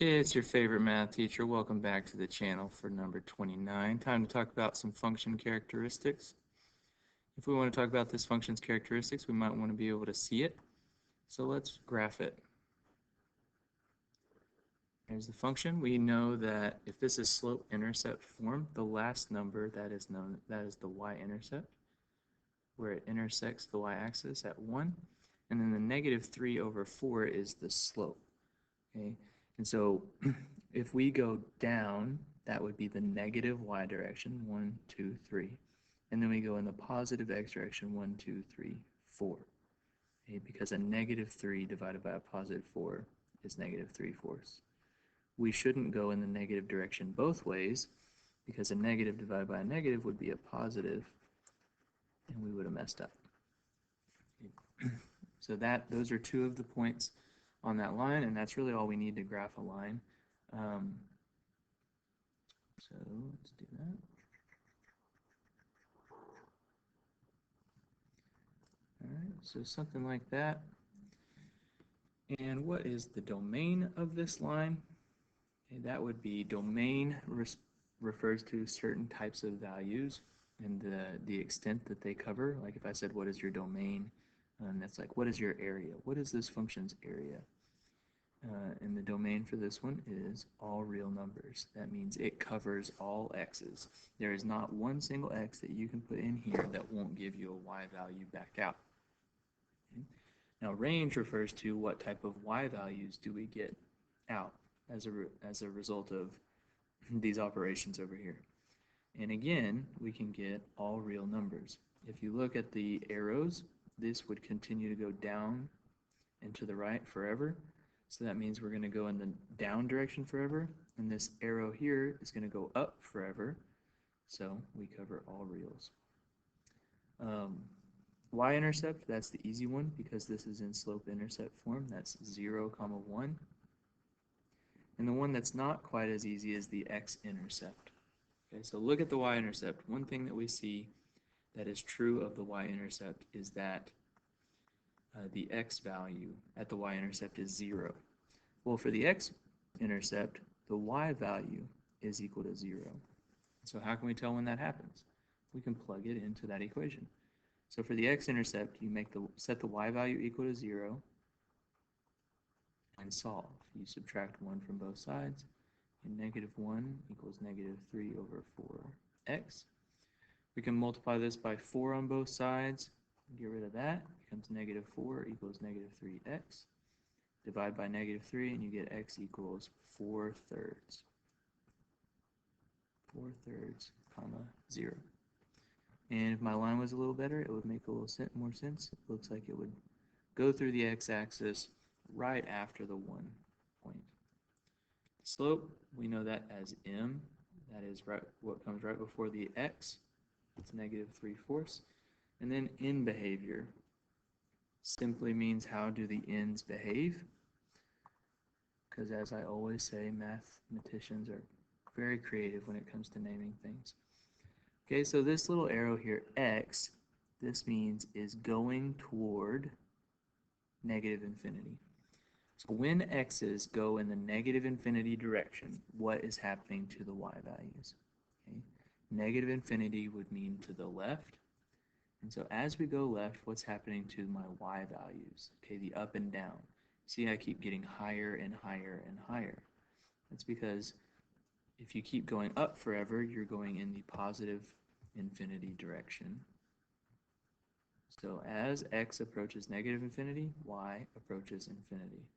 It's your favorite math teacher. Welcome back to the channel for number 29. Time to talk about some function characteristics. If we want to talk about this function's characteristics, we might want to be able to see it. So let's graph it. Here's the function. We know that if this is slope-intercept form, the last number that is the y-intercept, where it intersects the y-axis at 1. And then the negative 3 over 4 is the slope. Okay, and so if we go down, that would be the negative y direction, 1, 2, 3. And then we go in the positive x direction, 1, 2, 3, 4. Okay, because a negative 3 divided by a positive 4 is negative 3/4. We shouldn't go in the negative direction both ways, because a negative divided by a negative would be a positive, and we would have messed up. Okay. So those are two of the points on that line, and that's really all we need to graph a line. So let's do that. All right, so something like that. And what is the domain of this line? Okay, that would be domain refers to certain types of values and the extent that they cover. Like if I said, what is your domain? And that's like, what is your area? What is this function's area? And the domain for this one is all real numbers. That means it covers all x's. There is not one single x that you can put in here that won't give you a y value back out. Okay. Now range refers to what type of y values do we get out as a result of these operations over here. And again, we can get all real numbers. If you look at the arrows, this would continue to go down and to the right forever. So that means we're going to go in the down direction forever, and this arrow here is going to go up forever. So we cover all reals. Y-intercept, that's the easy one because this is in slope-intercept form. That's 0, 1. And the one that's not quite as easy is the x-intercept. Okay, so look at the y-intercept. One thing that we see that is true of the y-intercept is that the x value at the y-intercept is 0. Well, for the x-intercept, the y value is equal to 0. So how can we tell when that happens? We can plug it into that equation. So for the x-intercept, you set the y value equal to 0 and solve. You subtract 1 from both sides, and negative 1 equals negative 3 over 4x. We can multiply this by 4 on both sides. Get rid of that. It becomes negative 4 equals negative 3x. Divide by negative 3, and you get x equals 4/3. 4/3, 0. And if my line was a little better, it would make a little more sense. It looks like it would go through the x-axis right after the 1 point. Slope, we know that as m. That is what comes right before the x. It's negative 3/4. And then end behavior simply means how do the ends behave? Because as I always say, mathematicians are very creative when it comes to naming things. Okay, so this little arrow here, x, this means is going toward negative infinity. So when x's go in the negative infinity direction, what is happening to the y values? Okay. Negative infinity would mean to the left. And so as we go left, what's happening to my y values? Okay, the up and down. See, I keep getting higher and higher and higher. That's because if you keep going up forever, you're going in the positive infinity direction. So as x approaches negative infinity, y approaches infinity.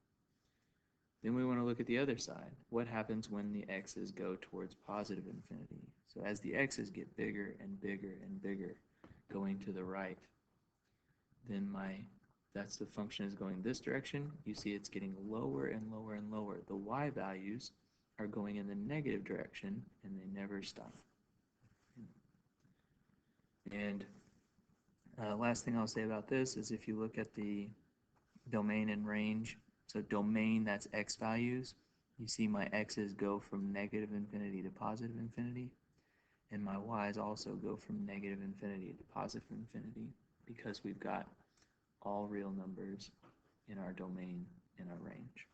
Then we want to look at the other side. What happens when the x's go towards positive infinity? So as the x's get bigger and bigger and bigger, going to the right, then that's the function is going this direction. You see it's getting lower and lower and lower. The y values are going in the negative direction, and they never stop. And last thing I'll say about this is if you look at the domain and range, so domain, that's x values. You see my x's go from negative infinity to positive infinity, and my y's also go from negative infinity to positive infinity because we've got all real numbers in our domain in our range.